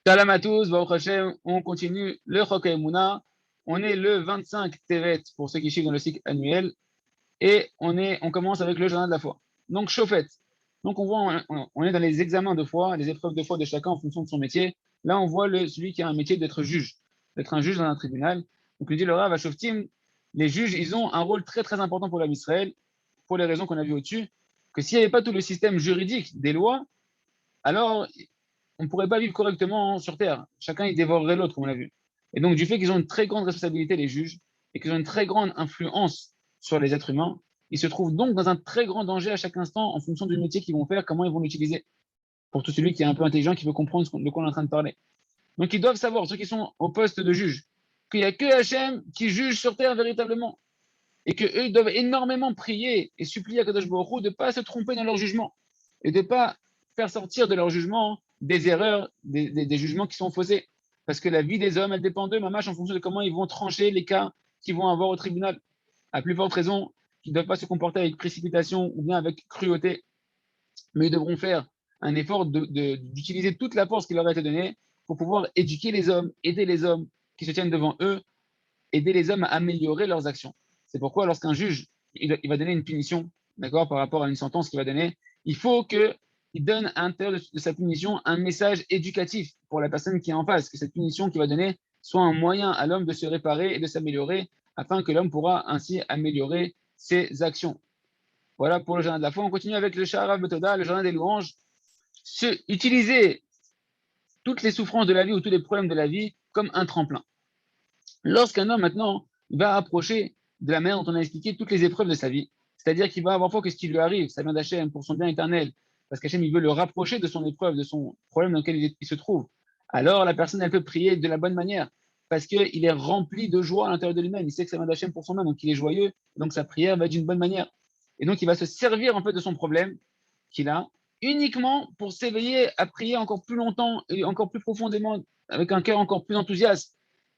Shalom à tous, Baruch Hashem, on continue le Chok HaEmuna. On est le 25 Tevet pour ceux qui suivent dans le cycle annuel et on commence avec le journal de la foi. Donc, Shofet. Donc, on voit, on est dans les examens de foi, les épreuves de foi de chacun en fonction de son métier. Là, on voit celui qui a un métier d'être juge, d'être un juge dans un tribunal. Donc, il dit le Rav à Shoftim, les juges, ils ont un rôle très très important pour l'homme Israël, pour les raisons qu'on a vues au-dessus, que s'il n'y avait pas tout le système juridique des lois, alors on ne pourrait pas vivre correctement sur Terre. Chacun, il dévorerait l'autre, comme on l'a vu. Et donc, du fait qu'ils ont une très grande responsabilité, les juges, et qu'ils ont une très grande influence sur les êtres humains, ils se trouvent donc dans un très grand danger à chaque instant en fonction du métier qu'ils vont faire, comment ils vont l'utiliser. Pour tout celui qui est un peu intelligent, qui veut comprendre de quoi on est en train de parler. Donc, ils doivent savoir, ceux qui sont au poste de juge, qu'il n'y a que Hachem qui juge sur Terre véritablement. Et qu'eux, ils doivent énormément prier et supplier à Kadosh Baruch Hu de ne pas se tromper dans leur jugement et de ne pas faire sortir de leur jugement des erreurs, des jugements qui sont faussés. Parce que la vie des hommes, elle dépend d'eux, mamache, en fonction de comment ils vont trancher les cas qu'ils vont avoir au tribunal. À plus forte raison, qu'ils ne doivent pas se comporter avec précipitation ou bien avec cruauté, mais ils devront faire un effort d'utiliser toute la force qui leur a été donnée pour pouvoir éduquer les hommes, aider les hommes qui se tiennent devant eux, aider les hommes à améliorer leurs actions. C'est pourquoi lorsqu'un juge il va donner une punition, d'accord, par rapport à une sentence qu'il va donner, il faut qu'il donne à l'intérieur de sa punition un message éducatif pour la personne qui est en face, que cette punition qu'il va donner soit un moyen à l'homme de se réparer et de s'améliorer, afin que l'homme pourra ainsi améliorer ses actions. Voilà pour le journal de la foi. On continue avec le Sha'arav Betoda, le journal des louanges. Utiliser toutes les souffrances de la vie ou tous les problèmes de la vie comme un tremplin. Lorsqu'un homme maintenant va approcher de la manière dont on a expliqué toutes les épreuves de sa vie, c'est-à-dire qu'il va avoir foi que ce qui lui arrive, ça vient d'Hachem pour son bien éternel, parce qu'Hachem il veut le rapprocher de son épreuve, de son problème dans lequel il se trouve, alors la personne elle peut prier de la bonne manière, parce qu'il est rempli de joie à l'intérieur de lui-même, il sait que ça vient d'Hachem pour son bien, donc il est joyeux, donc sa prière va être d'une bonne manière. Et donc il va se servir en fait de son problème qu'il a, uniquement pour s'éveiller à prier encore plus longtemps et encore plus profondément, avec un cœur encore plus enthousiaste.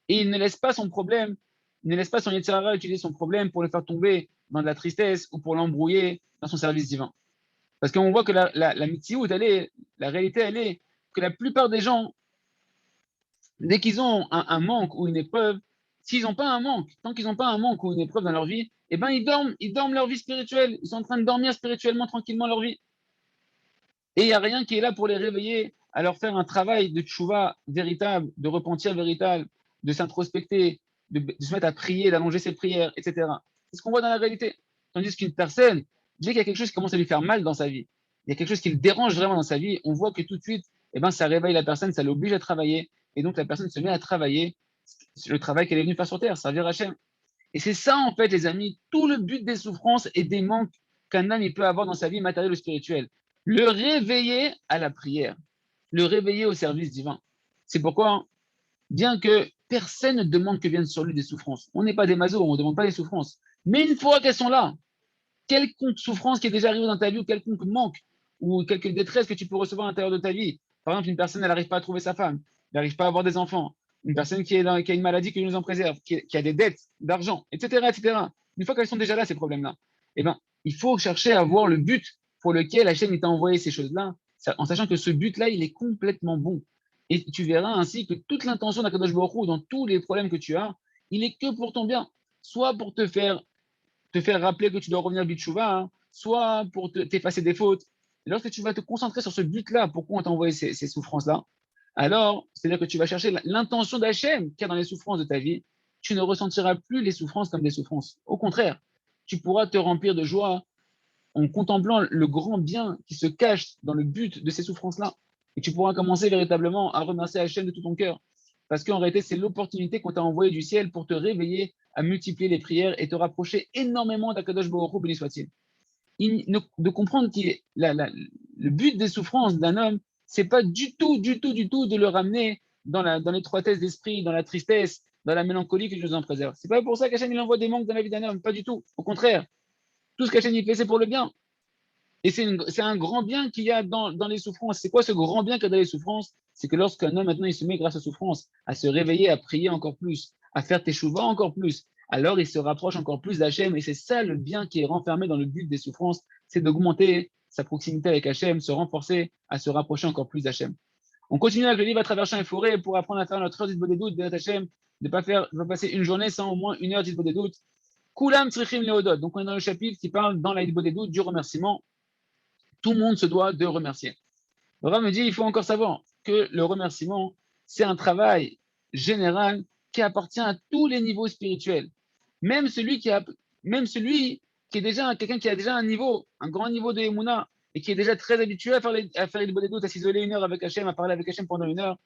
Et il ne laisse pas son problème, il ne laisse pas son Yetzer Hara utiliser son problème pour le faire tomber dans de la tristesse ou pour l'embrouiller dans son service divin. Parce qu'on voit que la mitziout, la réalité, elle est que la plupart des gens, dès qu'ils ont un manque ou une épreuve, s'ils n'ont pas un manque, tant qu'ils n'ont pas un manque ou une épreuve dans leur vie, eh ben ils dorment leur vie spirituelle. Ils sont en train de dormir spirituellement, tranquillement leur vie. Et il n'y a rien qui est là pour les réveiller, à leur faire un travail de tchouva véritable, de repentir véritable, de s'introspecter, de se mettre à prier, d'allonger ses prières, etc. C'est ce qu'on voit dans la réalité. Tandis qu'une personne, dès qu'il y a quelque chose qui commence à lui faire mal dans sa vie, il y a quelque chose qui le dérange vraiment dans sa vie, on voit que tout de suite, eh ben, ça réveille la personne, ça l'oblige à travailler, et donc la personne se met à travailler le travail qu'elle est venue faire sur Terre, servir Hachem. Et c'est ça, en fait, les amis, tout le but des souffrances et des manques qu'un homme il peut avoir dans sa vie matérielle ou spirituelle. Le réveiller à la prière, le réveiller au service divin. C'est pourquoi, bien que personne ne demande que viennent sur lui des souffrances, on n'est pas des masos, on ne demande pas des souffrances. Mais une fois qu'elles sont là, quelconque souffrance qui est déjà arrivée dans ta vie ou quelconque manque ou quelque détresse que tu peux recevoir à l'intérieur de ta vie, par exemple, une personne, elle n'arrive pas à trouver sa femme, elle n'arrive pas à avoir des enfants, une personne qui a une maladie que nous en préserve, qui a des dettes d'argent, etc., etc. Une fois qu'elles sont déjà là, ces problèmes-là, eh ben, il faut chercher à voir le but pour lequel la chaîne t'a envoyé ces choses-là, en sachant que ce but-là, il est complètement bon. Et tu verras ainsi que toute l'intention d'Akadosh Baruch Hu dans tous les problèmes que tu as, il est que pour ton bien. Soit pour te faire rappeler que tu dois revenir bitchouva, hein, soit pour t'effacer des fautes. Et lorsque tu vas te concentrer sur ce but-là, pourquoi on t'a envoyé ces souffrances-là, alors, c'est-à-dire que tu vas chercher l'intention d'Hachem qu'il y a dans les souffrances de ta vie, tu ne ressentiras plus les souffrances comme des souffrances. Au contraire, tu pourras te remplir de joie en contemplant le grand bien qui se cache dans le but de ces souffrances-là. Et tu pourras commencer véritablement à remercier Hachem de tout ton cœur. Parce qu'en réalité, c'est l'opportunité qu'on t'a envoyée du ciel pour te réveiller, à multiplier les prières et te rapprocher énormément d'Akadosh Baruch Hu, béni soit-il. De comprendre que le but des souffrances d'un homme, c'est pas du tout, du tout, du tout de le ramener dans l'étroitesse d'esprit, dans la tristesse, dans la mélancolie que Dieu nous en préserve. C'est pas pour ça qu'Hachem il envoie des manques dans la vie d'un homme, pas du tout. Au contraire, tout ce qu'Hachem il fait, c'est pour le bien. Et c'est un grand bien qu'il y a dans les souffrances. C'est quoi ce grand bien qu'il y a dans les souffrances? C'est que lorsqu'un homme maintenant il se met grâce aux souffrances à se réveiller, à prier encore plus, à faire teshuva encore plus, alors il se rapproche encore plus d'Hachem. Et c'est ça le bien qui est renfermé dans le but des souffrances, c'est d'augmenter sa proximité avec Hachem, se renforcer, à se rapprocher encore plus d'Hachem. On continue avec le livre à travers champs et forêts pour apprendre à faire notre heure d'Hitbodedut, B'ezrat Hashem, de ne pas passer une journée sans au moins une heure d'Hitbodedut. Kulam tzrichim leodot. Donc on est dans le chapitre qui parle dans la Hitbodedut du remerciement. Tout le monde se doit de remercier. Le Rav me dit, il faut encore savoir que le remerciement, c'est un travail général qui appartient à tous les niveaux spirituels. Même celui qui, a, même celui qui est déjà quelqu'un qui a déjà un niveau, un grand niveau de Emouna, et qui est déjà très habitué à faire les doutes, à s'isoler une heure avec Hachem, à parler avec Hachem pendant une heure,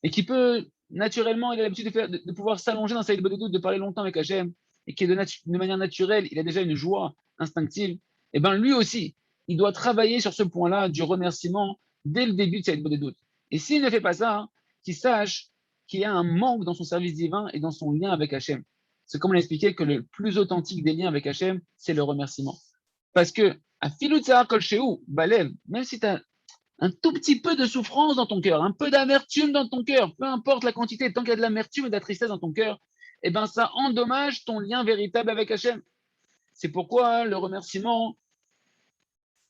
et qui peut naturellement, il a l'habitude de pouvoir s'allonger dans sa doute, de parler longtemps avec Hachem, et qui est de manière naturelle, il a déjà une joie instinctive, et bien lui aussi, il doit travailler sur ce point-là du remerciement dès le début de cette doute. Et s'il ne fait pas ça, qu'il sache qu'il y a un manque dans son service divin et dans son lien avec Hachem. C'est comme on l'a expliqué que le plus authentique des liens avec Hachem, c'est le remerciement. Parce que, à Filoutzar Kolcheou, Balev, même si tu as un tout petit peu de souffrance dans ton cœur, un peu d'amertume dans ton cœur, peu importe la quantité, tant qu'il y a de l'amertume et de la tristesse dans ton cœur, eh ben ça endommage ton lien véritable avec Hachem. C'est pourquoi le remerciement,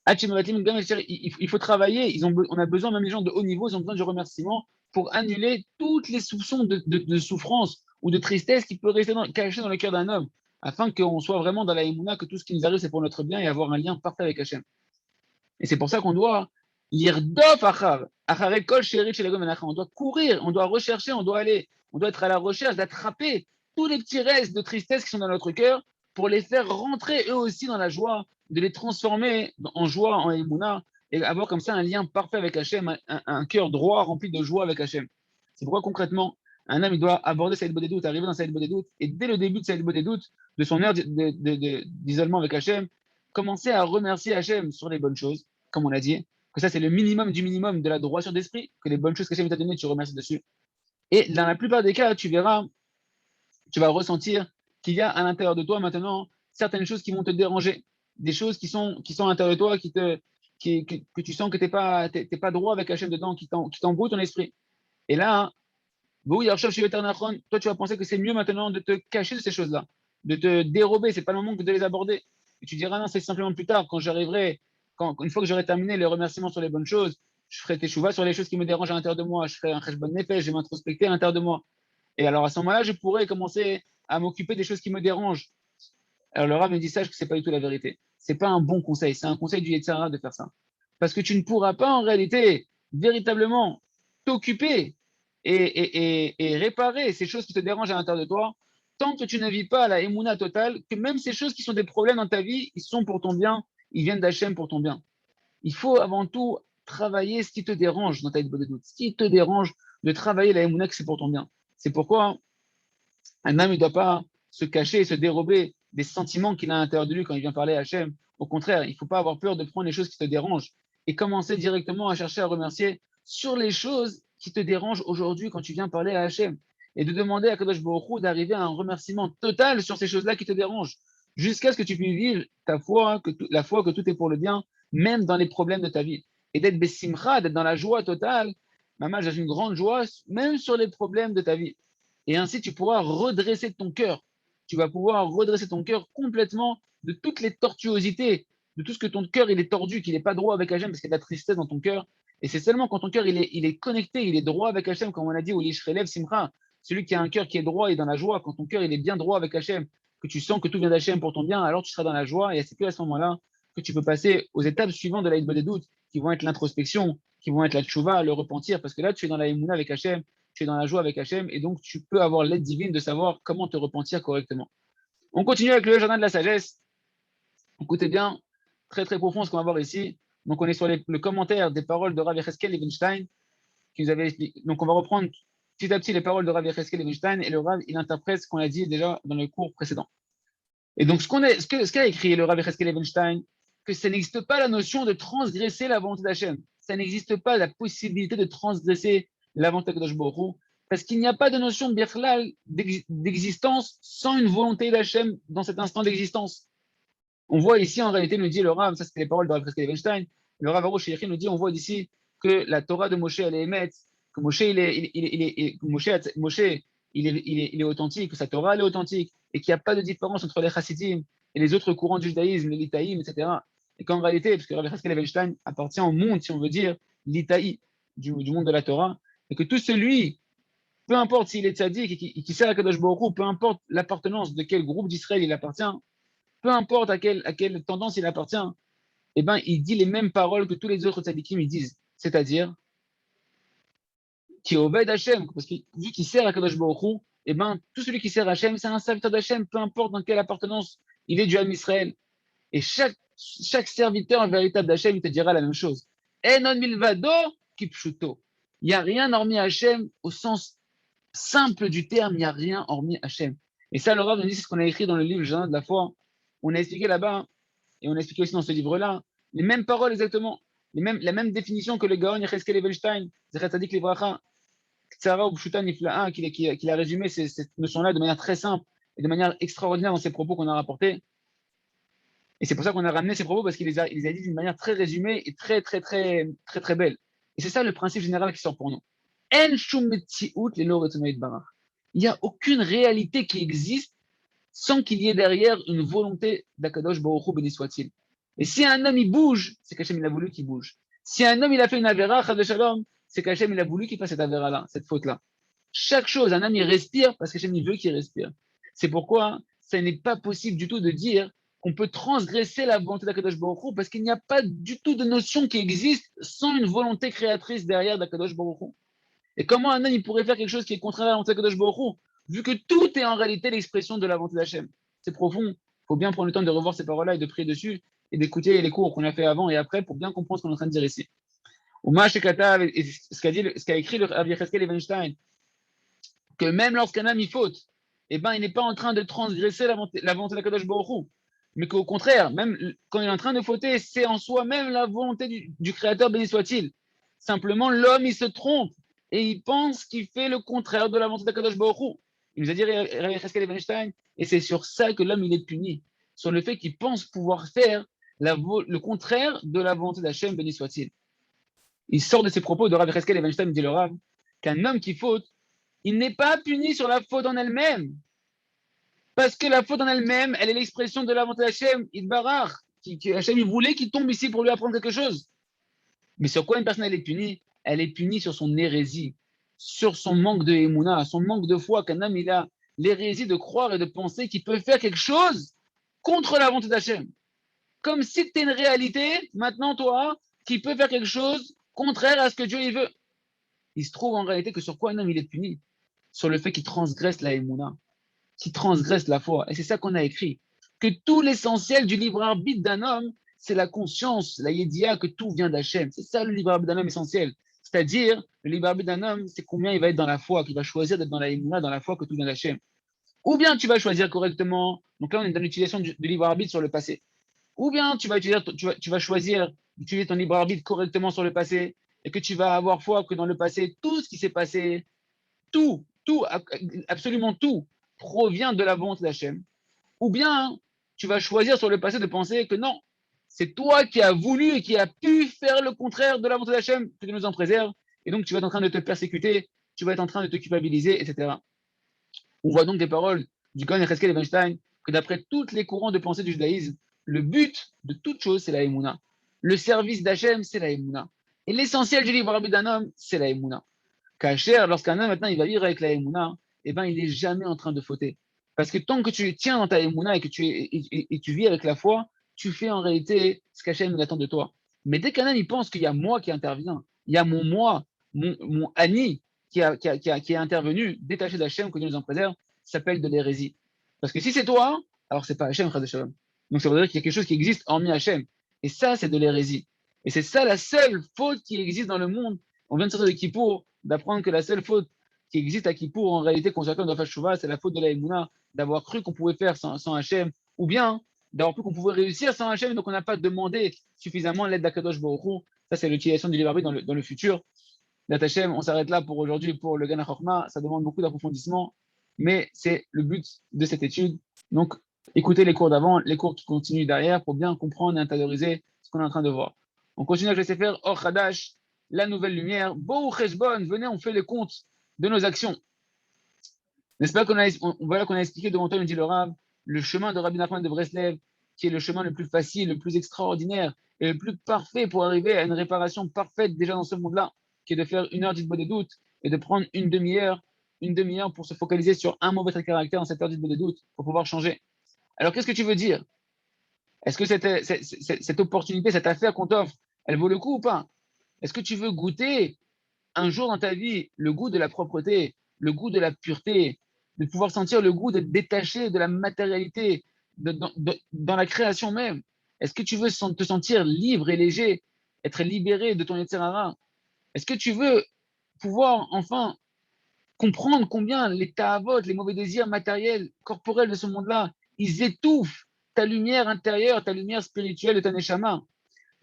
il faut travailler. On a besoin, même les gens de haut niveau, ils ont besoin du remerciement pour annuler toutes les soupçons de souffrance ou de tristesse qui peuvent rester cachés dans le cœur d'un homme, afin qu'on soit vraiment dans la émouna, que tout ce qui nous arrive, c'est pour notre bien et avoir un lien parfait avec Hachem. Et c'est pour ça qu'on doit lire Dof Achar, Acharekol Sherit Shelagom Menachem. On doit courir, on doit rechercher, on doit être à la recherche d'attraper tous les petits restes de tristesse qui sont dans notre cœur pour les faire rentrer eux aussi dans la joie, de les transformer en joie, en émouna, et avoir comme ça un lien parfait avec Hachem, un cœur droit rempli de joie avec Hachem. C'est pourquoi concrètement, un homme il doit aborder Saïd Bodedout, arriver dans Saïd Bodedout, et dès le début de Saïd Bodedout, de son heure d'isolement avec Hachem, commencer à remercier Hachem sur les bonnes choses, comme on l'a dit, que ça c'est le minimum du minimum de la droiture d'esprit, que les bonnes choses qu'Hachem t'a données, tu remercies dessus. Et dans la plupart des cas, tu verras, tu vas ressentir qu'il y a à l'intérieur de toi maintenant certaines choses qui vont te déranger, des choses qui sont à l'intérieur de toi, que tu sens que tu n'es pas droit avec Hachem dedans, qui t'embrouillent ton esprit. Et là, toi tu vas penser que c'est mieux maintenant de te cacher de ces choses-là, de te dérober, c'est pas le moment de les aborder. Et tu diras non, c'est simplement plus tard, quand j'arriverai, une fois que j'aurai terminé les remerciements sur les bonnes choses, je ferai teshuva sur les choses qui me dérangent à l'intérieur de moi, je ferai un cheshbon nefesh, je vais m'introspecter à l'intérieur de moi. Et alors à ce moment-là, je pourrais commencer à m'occuper des choses qui me dérangent. Alors le Rav me dit, sache que c'est pas du tout la vérité. C'est pas un bon conseil, c'est un conseil du Yetzer Hara de faire ça. Parce que tu ne pourras pas en réalité véritablement t'occuper et réparer ces choses qui te dérangent à l'intérieur de toi tant que tu ne vis pas la émouna totale, que même ces choses qui sont des problèmes dans ta vie, ils sont pour ton bien, ils viennent d'Hachem pour ton bien. Il faut avant tout travailler ce qui te dérange dans ta vie de doute, ce qui te dérange de travailler la émouna que c'est pour ton bien. C'est pourquoi un homme ne doit pas se cacher et se dérober des sentiments qu'il a à l'intérieur de lui quand il vient parler à Hachem. Au contraire, il ne faut pas avoir peur de prendre les choses qui te dérangent et commencer directement à chercher à remercier sur les choses qui te dérangent aujourd'hui quand tu viens parler à Hachem. Et de demander à Kadosh Baruch Hu d'arriver à un remerciement total sur ces choses-là qui te dérangent, jusqu'à ce que tu puisses vivre ta foi, la foi que tout est pour le bien, même dans les problèmes de ta vie. Et d'être bessimcha, d'être dans la joie totale, maman, j'ai une grande joie, même sur les problèmes de ta vie. Et ainsi, tu pourras redresser ton cœur. Tu vas pouvoir redresser ton cœur complètement de toutes les tortuosités, de tout ce que ton cœur il est tordu, qu'il n'est pas droit avec Hachem, parce qu'il y a de la tristesse dans ton cœur. Et c'est seulement quand ton cœur il est connecté, il est droit avec Hachem, comme on l'a dit, au Lishrelev Simcha, celui qui a un cœur qui est droit et dans la joie, quand ton cœur il est bien droit avec Hachem, que tu sens que tout vient d'Hachem pour ton bien, alors tu seras dans la joie. Et c'est que à ce moment-là que tu peux passer aux étapes suivantes de la Hitbod des doutes, qui vont être l'introspection, qui vont être la tchouva, le repentir, parce que là tu es dans la Emouna avec Hachem, tu es dans la joie avec Hachem, et donc tu peux avoir l'aide divine de savoir comment te repentir correctement. On continue avec le jardin de la sagesse. Écoutez bien, très très profond ce qu'on va voir ici. Donc on est sur le commentaire des paroles de Rav Yecheskel Levenstein, qui nous avait expliqué. Donc on va reprendre petit à petit les paroles de Rav Yecheskel Levenstein, et le Rav, il interprète ce qu'on a dit déjà dans le cours précédent. Et donc ce qu'a écrit le Rav Yecheskel Levenstein, que ça n'existe pas la notion de transgresser la volonté d'Hachem. Ça n'existe pas la possibilité de transgresser la volonté de Kadosh Baruch Hu, parce qu'il n'y a pas de notion de birlal d'existence sans une volonté d'Hachem dans cet instant d'existence. On voit ici, en réalité, nous dit le Rav, ça c'était les paroles de Rav Yecheskel Levenstein, le Rav Arush Shechem nous dit, on voit d'ici que la Torah de Moshe, elle est émette, que Moshe, il est authentique, que sa Torah, elle est authentique, et qu'il n'y a pas de différence entre les Chassidim et les autres courants du judaïsme, les Litaïm, etc. Et qu'en réalité, parce que Rabbi Yecheskel Levenstein appartient au monde, si on veut dire, Litaï, du monde de la Torah, et que tout celui, peu importe s'il est tzaddik et qui sert à Kadosh Baruch Hu, peu importe l'appartenance de quel groupe d'Israël il appartient, peu importe à quelle tendance il appartient, eh ben, il dit les mêmes paroles que tous les autres tzaddikim ils disent. C'est-à-dire, qui obède Hachem, parce que vu qu'il sert à Kadosh Baruch Hu, eh ben, tout celui qui sert Hachem, c'est un serviteur d'Hachem, peu importe dans quelle appartenance il est du Ham Israël. Et chaque serviteur véritable d'Hachem, il te dira la même chose. Enon milvado kipshuto. Il n'y a rien hormis Hachem au sens simple du terme, il n'y a rien hormis Hachem. Et ça, le Rav nous dit, c'est ce qu'on a écrit dans le livre Le Jardin de la foi. On a expliqué là-bas, et on a expliqué aussi dans ce livre-là, les mêmes paroles exactement, la même définition que le Gaon Yecheskel Evelstein, Zechat Tzadik Livracha, Ktsara ou Pshuta Nifla'a, qu'il a résumé cette notion-là de manière très simple et de manière extraordinaire dans ses propos qu'on a rapportés. Et c'est pour ça qu'on a ramené ces propos, parce qu'il les a dit d'une manière très résumée et très, très, très, très, très belle. Et c'est ça le principe général qui sort pour nous. Il n'y a aucune réalité qui existe sans qu'il y ait derrière une volonté d'Akadosh Baruch Hu, béni soit-il. Et si un homme il bouge, c'est qu'Hachem il a voulu qu'il bouge. Si un homme il a fait une avéra, chas shalom, c'est qu'Hachem il a voulu qu'il fasse cette avéra-là, cette faute-là. Chaque chose, un homme il respire parce qu'Hachem il veut qu'il respire. C'est pourquoi ça n'est pas possible du tout de dire qu'on peut transgresser la volonté d'Akadosh Baruch Hu, parce qu'il n'y a pas du tout de notion qui existe sans une volonté créatrice derrière d'Akadosh Baruch Hu. Et comment un homme il pourrait faire quelque chose qui est contraire à la volonté d'Akadosh Baruch Hu, vu que tout est en réalité l'expression de la volonté d'Hachem. C'est profond. Il faut bien prendre le temps de revoir ces paroles-là et de prier dessus et d'écouter les cours qu'on a fait avant et après pour bien comprendre ce qu'on est en train de dire ici. Ce qu'a écrit le Rabbi Yecheskel Evenstein, que même lorsqu'un homme il faute, eh ben, il n'est pas en train de transgresser la volonté d'Akadosh Baruch Hu, mais qu'au contraire, même quand il est en train de fauter, c'est en soi même la volonté du Créateur, béni soit-il. Simplement, l'homme, il se trompe et il pense qu'il fait le contraire de la volonté d'Akadosh Baruch Hu. Il nous a dit Rabbi Yecheskel Evenstein, et c'est sur ça que l'homme, il est puni, sur le fait qu'il pense pouvoir faire le contraire de la volonté d'Hachem, béni soit-il. Il sort de ses propos de Rabbi Yecheskel Evenstein, dit le Rav, qu'un homme qui faute, il n'est pas puni sur la faute en elle-même. Parce que la faute en elle-même, elle est l'expression de la volonté d'Hachem, Idbarach, Hachem il voulait qu'il tombe ici pour lui apprendre quelque chose. Mais sur quoi une personne elle est punie? Elle est punie sur son hérésie, sur son manque de émouna, son manque de foi, qu'un homme il a l'hérésie de croire et de penser qu'il peut faire quelque chose contre la volonté d'Hachem. Comme si c'était une réalité, maintenant toi, qui peut faire quelque chose contraire à ce que Dieu il veut. Il se trouve en réalité que sur quoi un homme il est puni? Sur le fait qu'il transgresse la émouna, qui transgresse la foi. Et c'est ça qu'on a écrit. Que tout l'essentiel du libre arbitre d'un homme, c'est la conscience, la yédia, que tout vient d'Hachem. C'est ça le libre arbitre d'un homme essentiel. C'est-à-dire, le libre arbitre d'un homme, c'est combien il va être dans la foi, qu'il va choisir d'être dans la yédia, dans la foi que tout vient d'Hachem. Ou bien tu vas choisir correctement, donc là on est dans l'utilisation du libre arbitre sur le passé. Ou bien tu vas choisir d'utiliser ton libre arbitre correctement sur le passé, et que tu vas avoir foi que dans le passé, tout ce qui s'est passé, tout, absolument tout, provient de la volonté d'Hachem. Ou bien, tu vas choisir sur le passé de penser que non, c'est toi qui as voulu et qui as pu faire le contraire de la volonté d'Hachem, que Dieu nous en préserve, et donc tu vas être en train de te persécuter, tu vas être en train de te culpabiliser, etc. On voit donc des paroles du Gaon Yecheskel Evenstein que d'après tous les courants de pensée du judaïsme, le but de toute chose, c'est la Emouna. Le service d'Hachem, c'est la Emouna. Et l'essentiel du libre arbitre d'un homme, c'est la Emouna. Kacher, lorsqu'un homme maintenant il va vivre avec la Emouna, eh ben, il n'est jamais en train de fauter. Parce que tant que tu tiens dans ta Emouna et que tu vis avec la foi, tu fais en réalité ce qu'Hachem attend de toi. Mais dès qu'un homme il pense qu'il y a moi qui intervient, il y a mon moi, mon Annie qui est intervenu, détaché d'Hachem, que Dieu nous en préserve, ça s'appelle de l'hérésie. Parce que si c'est toi, alors c'est pas Hachem, frère de Shalom. Donc ça veut dire qu'il y a quelque chose qui existe hormis Hachem. Et ça, c'est de l'hérésie. Et c'est ça la seule faute qui existe dans le monde. On vient de sortir de Kippour, d'apprendre que la seule faute qui existe à Kippour, en réalité, qu'on s'accorde dans Fashuva, c'est la faute de la Emouna, d'avoir cru qu'on pouvait faire sans Hachem, ou bien d'avoir cru qu'on pouvait réussir sans Hachem, donc on n'a pas demandé suffisamment l'aide d'Akadosh Baruch Hu. Ça, c'est l'utilisation du libre arbitre dans le futur. Hachem, on s'arrête là pour aujourd'hui pour le Gana Chorma. Ça demande beaucoup d'approfondissement, mais c'est le but de cette étude. Donc, écoutez les cours d'avant, les cours qui continuent derrière pour bien comprendre et intérioriser ce qu'on est en train de voir. On continue avec le Sefer Or Hadash, la nouvelle lumière. Bohu Cheshbon, venez, on fait le compte de nos actions. N'est-ce pas voilà qu'on a expliqué devant toi, nous dit le Rav, le chemin de Rabbi Nachman de Breslev, qui est le chemin le plus facile, le plus extraordinaire et le plus parfait pour arriver à une réparation parfaite déjà dans ce monde-là. qui est de faire 1 heure d'Itbod des doutes et de prendre une demi-heure pour se focaliser sur un mauvais trait de caractère dans cette heure d'Itbod des doutes pour pouvoir changer. Alors, qu'est-ce que tu veux dire? Est-ce que cette opportunité, cette affaire qu'on t'offre, elle vaut le coup ou pas? Est-ce que tu veux goûter un jour dans ta vie le goût de la propreté, le goût de la pureté, de pouvoir sentir le goût d'être détaché de la matérialité, dans la création même? Est-ce que tu veux te sentir libre et léger, être libéré de ton Yetzer Hara? Est-ce que tu veux pouvoir enfin comprendre combien les ta'avot, les mauvais désirs matériels, corporels de ce monde-là, ils étouffent ta lumière intérieure, ta lumière spirituelle de ta neshama?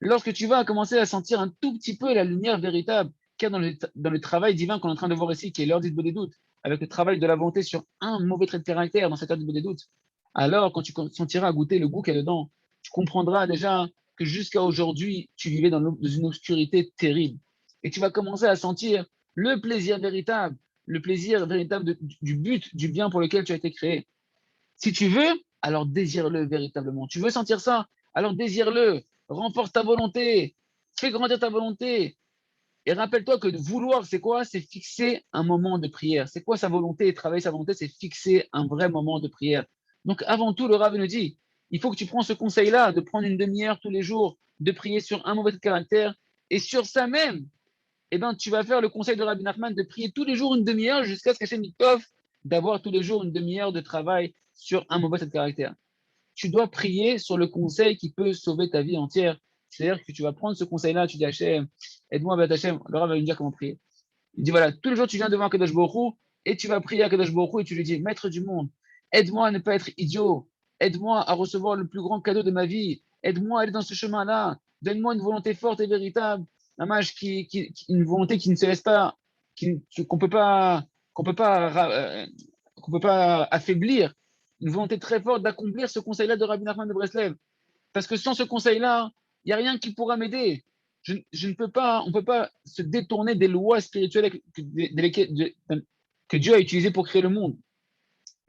Lorsque tu vas commencer à sentir un tout petit peu la lumière véritable qu'il y a dans le travail divin qu'on est en train de voir ici, qui est l'heure du des doutes, avec le travail de la volonté sur un mauvais trait de caractère dans cette heure du des doutes, alors quand tu sentiras à goûter le goût qu'il y a dedans, tu comprendras déjà que jusqu'à aujourd'hui, tu vivais dans une obscurité terrible. Et tu vas commencer à sentir le plaisir véritable du but, du bien pour lequel tu as été créé. Si tu veux, alors désire-le véritablement. Tu veux sentir ça? Alors désire-le. Renforce ta volonté. Fais grandir ta volonté. Et rappelle-toi que vouloir, c'est quoi? C'est fixer un moment de prière. C'est quoi sa volonté? Et travailler sa volonté, c'est fixer un vrai moment de prière. Donc avant tout, le Rav nous dit, il faut que tu prends ce conseil-là, de prendre une demi-heure tous les jours, de prier sur un mauvais caractère, et sur ça même, eh ben, tu vas faire le conseil de Rabbi Nachman de prier tous les jours une demi-heure jusqu'à ce qu'Hachem t'offre d'avoir tous les jours une demi-heure de travail sur un mauvais caractère. Tu dois prier sur le conseil qui peut sauver ta vie entière. C'est-à-dire que tu vas prendre ce conseil-là, tu dis Hachem, aide-moi, Hachem. Le Rav va lui dire comment prier. Il dit voilà, tous les jours tu viens devant Kadosh Baruch Hu et tu vas prier à Kadosh Baruch Hu et tu lui dis Maître du monde, aide-moi à ne pas être idiot, aide-moi à recevoir le plus grand cadeau de ma vie, aide-moi à aller dans ce chemin-là, donne-moi une volonté forte et véritable, une volonté qui ne se laisse pas, qu'on peut pas, qu'on peut pas, qu'on peut pas affaiblir, une volonté très forte d'accomplir ce conseil-là de Rabbi Nachman de Breslev. Parce que sans ce conseil-là, il n'y a rien qui pourra m'aider. Je ne peux pas, on ne peut pas se détourner des lois spirituelles que Dieu a utilisées pour créer le monde.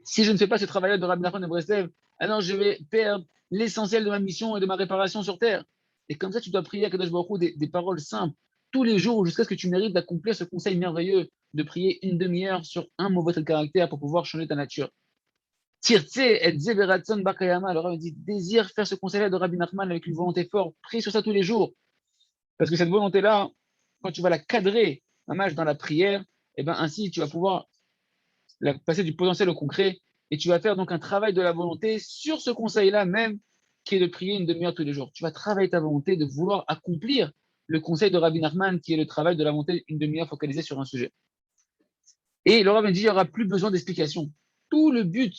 Si je ne fais pas ce travail-là de Rabbi Nachman de Breslev, alors je vais perdre l'essentiel de ma mission et de ma réparation sur terre. Et comme ça, tu dois prier à Kadosh Baruch Hu des paroles simples tous les jours jusqu'à ce que tu mérites d'accomplir ce conseil merveilleux de prier une demi-heure sur un mauvais caractère pour pouvoir changer ta nature. Tirtse et Zeberatson Bakayama, alors on dit désire faire ce conseil-là de Rabbi Nachman avec une volonté forte, prie sur ça tous les jours. Parce que cette volonté-là, quand tu vas la cadrer, dans la prière, et ben ainsi tu vas pouvoir passer du potentiel au concret et tu vas faire donc un travail de la volonté sur ce conseil-là même, qui est de prier une demi-heure tous les jours. Tu vas travailler ta volonté de vouloir accomplir le conseil de Rabbi Nachman, qui est le travail de la volonté une demi-heure focalisée sur un sujet. Et le Rav dit, il n'y aura plus besoin d'explication. Tout le but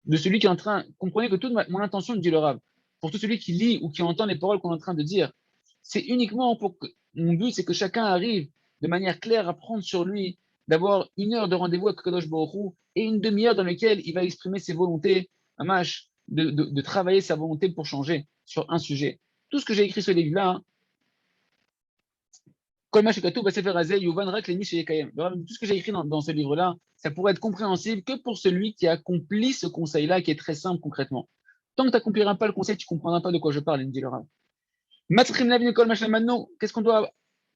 de celui qui est en train, comprenez que toute mon intention, dit le Rav, pour tout celui qui lit ou qui entend les paroles qu'on est en train de dire, c'est uniquement pour que, mon but, c'est que chacun arrive de manière claire à prendre sur lui, d'avoir une heure de rendez-vous avec Kadosh Baruch Hu et une demi-heure dans laquelle il va exprimer ses volontés, de travailler sa volonté pour changer sur un sujet. Tout ce que j'ai écrit sur les livres-là, tout ce que j'ai écrit dans ce livre-là, ça pourrait être compréhensible que pour celui qui accomplit ce conseil-là, qui est très simple concrètement. Tant que tu n'accompliras pas le conseil, tu ne comprendras pas de quoi je parle, dit le Rav. Qu'est-ce qu'on doit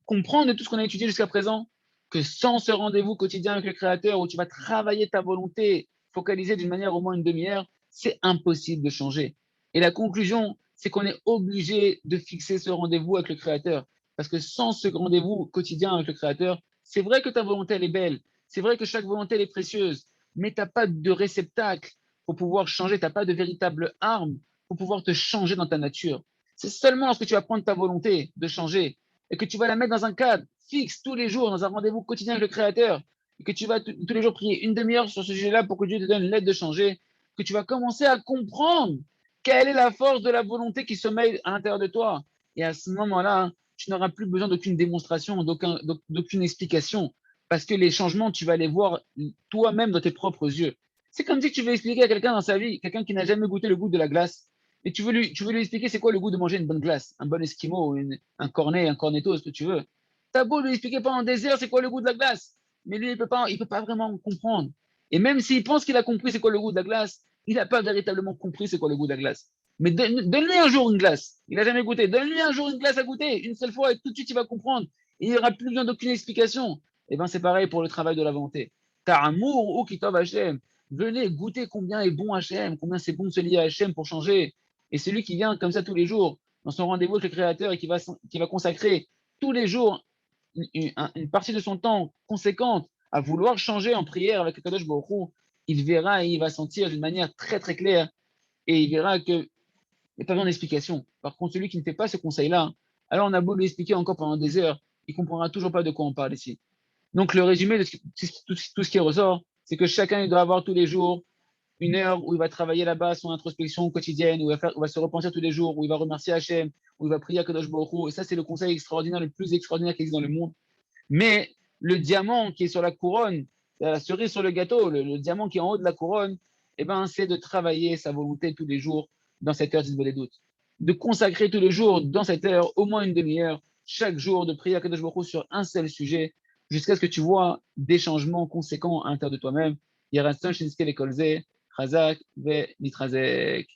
comprendre de tout ce qu'on a étudié jusqu'à présent? Que sans ce rendez-vous quotidien avec le Créateur, où tu vas travailler ta volonté, focaliser d'une manière au moins une demi-heure, c'est impossible de changer. Et la conclusion, c'est qu'on est obligé de fixer ce rendez-vous avec le Créateur. Parce que sans ce rendez-vous quotidien avec le Créateur, c'est vrai que ta volonté, elle est belle. C'est vrai que chaque volonté, elle est précieuse. Mais tu n'as pas de réceptacle pour pouvoir changer. Tu n'as pas de véritable arme pour pouvoir te changer dans ta nature. C'est seulement lorsque tu vas prendre ta volonté de changer et que tu vas la mettre dans un cadre fixe tous les jours, dans un rendez-vous quotidien avec le Créateur, et que tu vas tous les jours prier une demi-heure sur ce sujet-là pour que Dieu te donne l'aide de changer, que tu vas commencer à comprendre quelle est la force de la volonté qui sommeille à l'intérieur de toi. Et à ce moment-là, tu n'auras plus besoin d'aucune démonstration, d'aucune explication, parce que les changements, tu vas les voir toi-même dans tes propres yeux. C'est comme si tu veux expliquer à quelqu'un dans sa vie, quelqu'un qui n'a jamais goûté le goût de la glace, et tu veux lui expliquer c'est quoi le goût de manger une bonne glace, un bon esquimau, un cornet, un cornetto, ce que tu veux. T'as beau lui expliquer pendant des heures c'est quoi le goût de la glace, mais lui, il peut pas vraiment comprendre. Et même s'il pense qu'il a compris c'est quoi le goût de la glace, il n'a pas véritablement compris c'est quoi le goût de la glace. Mais donne-lui un jour une glace. Il n'a jamais goûté. Donne-lui un jour une glace à goûter, une seule fois, et tout de suite il va comprendre. Et il n'y aura plus besoin d'aucune explication. Et bien, c'est pareil pour le travail de la volonté. Ta'amour ou kitov Hashem. Venez goûter combien est bon Hashem, combien c'est bon de se lier à Hashem pour changer. Et celui qui vient comme ça tous les jours, dans son rendez-vous avec le Créateur et qui va consacrer tous les jours une partie de son temps conséquente à vouloir changer en prière avec le Kadosh Baruch Hu, il verra et il va sentir d'une manière très très claire et il verra qu'il n'y a pas besoin d'explication. Par contre, celui qui ne fait pas ce conseil-là, alors on a beau lui expliquer encore pendant des heures, il ne comprendra toujours pas de quoi on parle ici. Donc le résumé de tout ce qui ressort, c'est que chacun il doit avoir tous les jours une heure où il va travailler là-bas son introspection quotidienne, où où il va se repentir tous les jours, où il va remercier Hachem, où il va prier à Kadosh Baruch Hu. Et ça, c'est le conseil extraordinaire, le plus extraordinaire qui existe dans le monde. Mais le diamant qui est sur la couronne, la cerise sur le gâteau, le diamant qui est en haut de la couronne, eh ben, c'est de travailler sa volonté tous les jours dans cette heure d'Isbel doutes. De consacrer tous les jours dans cette heure au moins une demi-heure, chaque jour, de prier à Kadosh Baruch Hu sur un seul sujet, jusqu'à ce que tu vois des changements conséquents à l'intérieur de toi-même. Yeratzon Shinske Lekolze, Chazak ve Nitrazek.